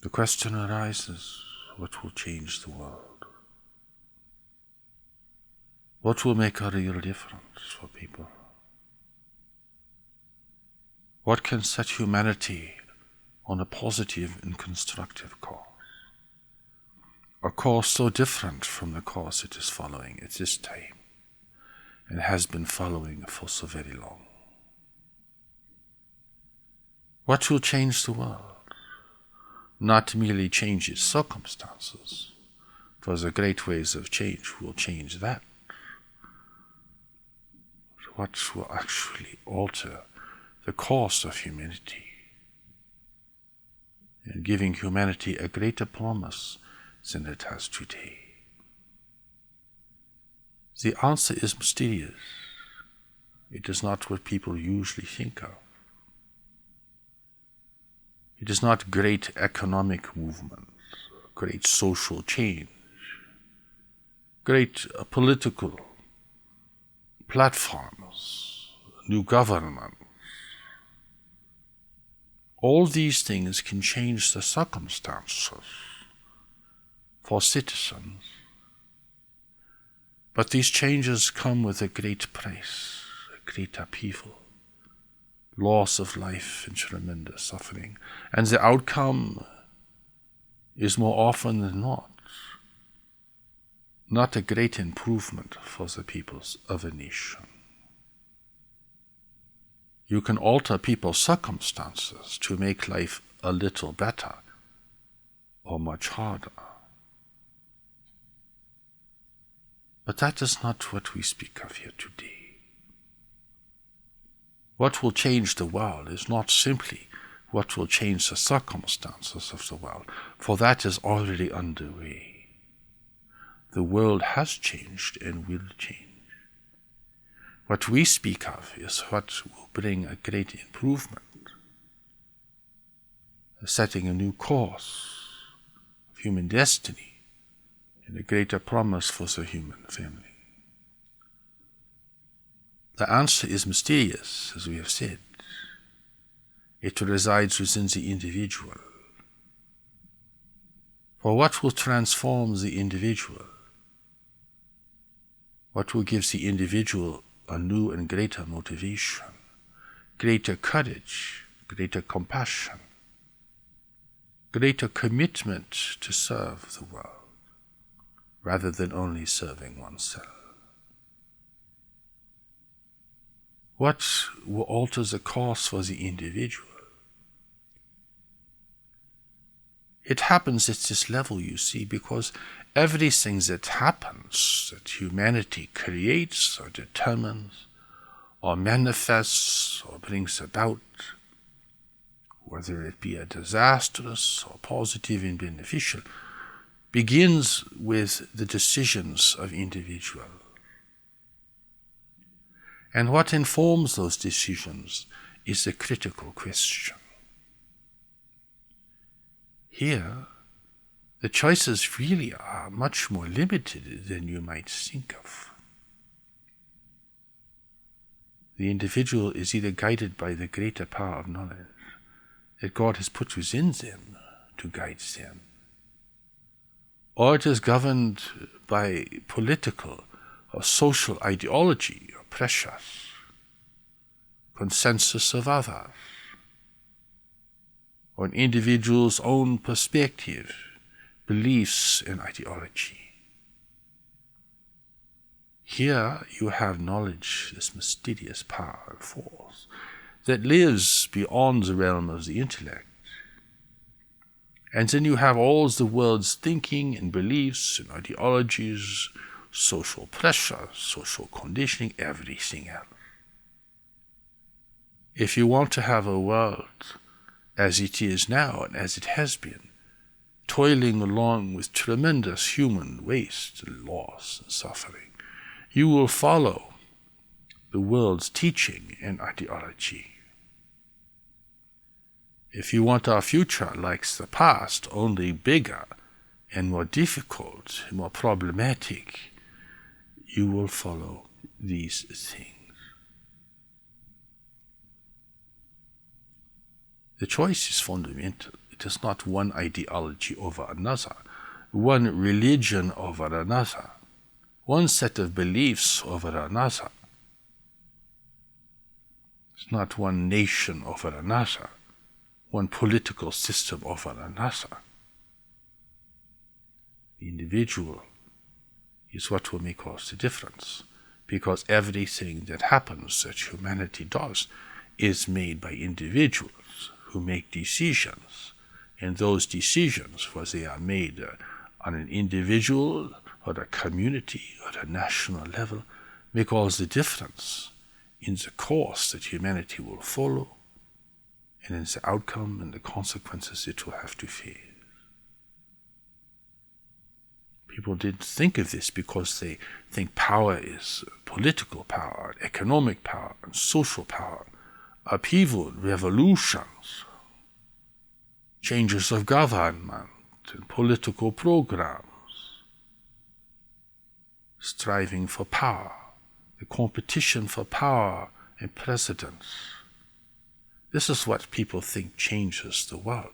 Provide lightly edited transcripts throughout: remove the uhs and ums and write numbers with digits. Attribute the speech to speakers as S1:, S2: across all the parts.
S1: The question arises, what will change the world? What will make a real difference for people? What can set humanity on a positive and constructive course? A course so different from the course it is following at this time and has been following for so very long. What will change the world? Not merely change its circumstances, for the great ways of change will change that. What will actually alter the course of humanity and giving humanity a greater promise than it has today? The answer is mysterious. It is not what people usually think of. It is not great economic movements, great social change, great political platforms, new government. All these things can change the circumstances for citizens, but these changes come with a great price, a great upheaval, loss of life and tremendous suffering, and the outcome is more often than not a great improvement for the peoples of a nation. You can alter people's circumstances to make life a little better or much harder. But that is not what we speak of here today. What will change the world is not simply what will change the circumstances of the world, for that is already underway. The world has changed and will change. What we speak of is what will bring a great improvement, setting a new course of human destiny and a greater promise for the human family. The answer is mysterious, as we have said. It resides within the individual. For what will transform the individual? What will give the individual a new and greater motivation, greater courage, greater compassion, greater commitment to serve the world, rather than only serving oneself? What will alter the course for the individual? It happens at this level, you see, because everything that happens, that humanity creates or determines or manifests or brings about, whether it be a disastrous or positive and beneficial, begins with the decisions of individuals. And what informs those decisions is the critical question. Here, the choices really are much more limited than you might think of. The individual is either guided by the greater power of knowledge that God has put within them to guide them, or it is governed by political or social ideology, pressures, consensus of others, or an individual's own perspective, beliefs, and ideology. Here you have knowledge, this mysterious power and force that lives beyond the realm of the intellect. And then you have all the world's thinking and beliefs and ideologies, social pressure, social conditioning, everything else. If you want to have a world as it is now and as it has been, toiling along with tremendous human waste and loss and suffering, you will follow the world's teaching and ideology. If you want our future like the past, only bigger and more difficult and more problematic, you will follow these things. The choice is fundamental. It is not one ideology over another, one religion over another, one set of beliefs over another. It's not one nation over another, one political system over another. The individual is what will make all the difference, because everything that happens, that humanity does, is made by individuals who make decisions, and those decisions, whether they are made on an individual or a community or a national level, make all the difference in the course that humanity will follow, and in the outcome and the consequences it will have to face. People didn't think of this because they think power is political power, economic power, and social power, upheaval, revolutions, changes of government and political programs, striving for power, the competition for power and precedence. This is what people think changes the world.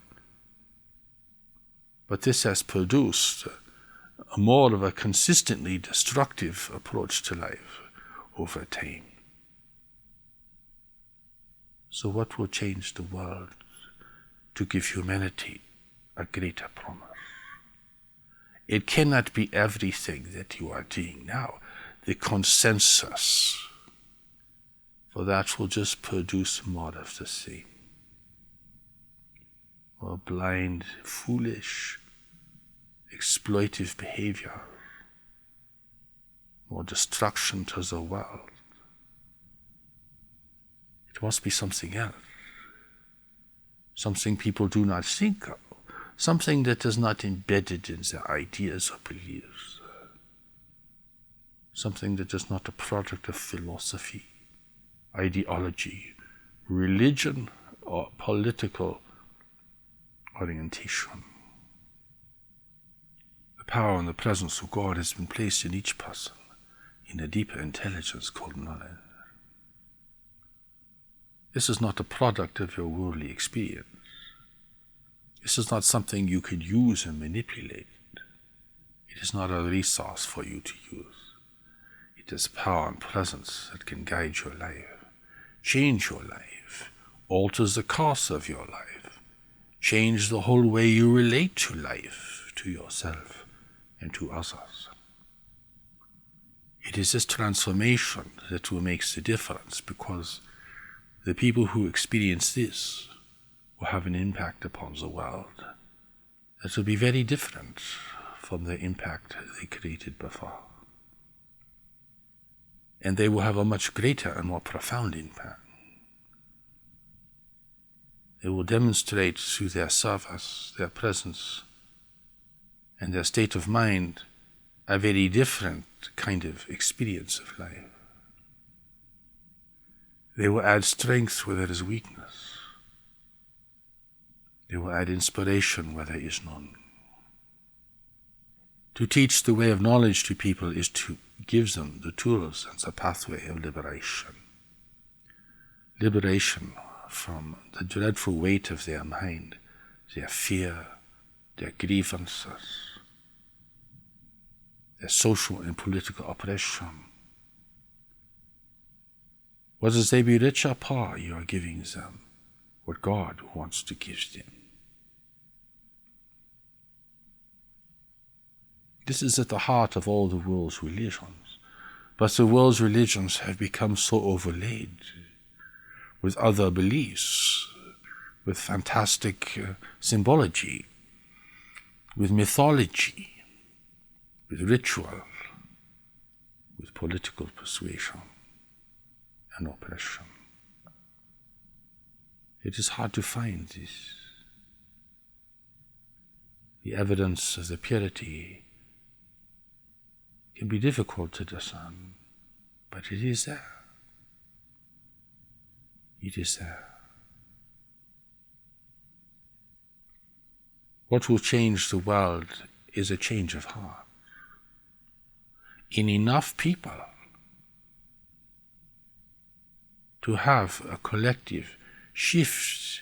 S1: But this has produced a more of a consistently destructive approach to life over time. So what will change the world to give humanity a greater promise? It cannot be everything that you are doing now, the consensus, for that will just produce more of the same. More blind, foolish, exploitive behavior, more destruction to the world. It must be something else, something people do not think of, something that is not embedded in their ideas or beliefs, something that is not a product of philosophy, ideology, religion, or political orientation. The power and the presence of God has been placed in each person in a deeper intelligence called knowledge. This is not a product of your worldly experience. This is not something you could use and manipulate. It is not a resource for you to use. It is power and presence that can guide your life, change your life, alter the course of your life, change the whole way you relate to life, to yourself, and to others. It is this transformation that will make the difference, because the people who experience this will have an impact upon the world that will be very different from the impact they created before. And they will have a much greater and more profound impact. They will demonstrate through their service, their presence, and their state of mind a very different kind of experience of life. They will add strength where there is weakness. They will add inspiration where there is none. To teach the way of knowledge to people is to give them the tools and the pathway of liberation. Liberation from the dreadful weight of their mind, their fear, their grievances, their social and political oppression. Whether they be rich or poor, you are giving them what God wants to give them. This is at the heart of all the world's religions. But the world's religions have become so overlaid with other beliefs, with fantastic symbology, with mythology, with ritual, with political persuasion and oppression. It is hard to find this. The evidence of the purity can be difficult to discern, but it is there. It is there. What will change the world is a change of heart. In enough people to have a collective shift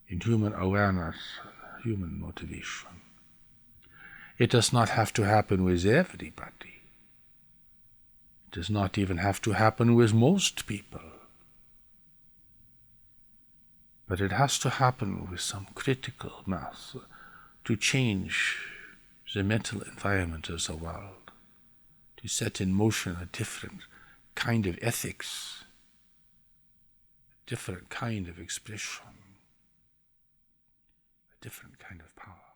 S1: in human awareness, human motivation. It does not have to happen with everybody. It does not even have to happen with most people. But it has to happen with some critical mass to change the mental environment of the world, to set in motion a different kind of ethics, a different kind of expression, a different kind of power.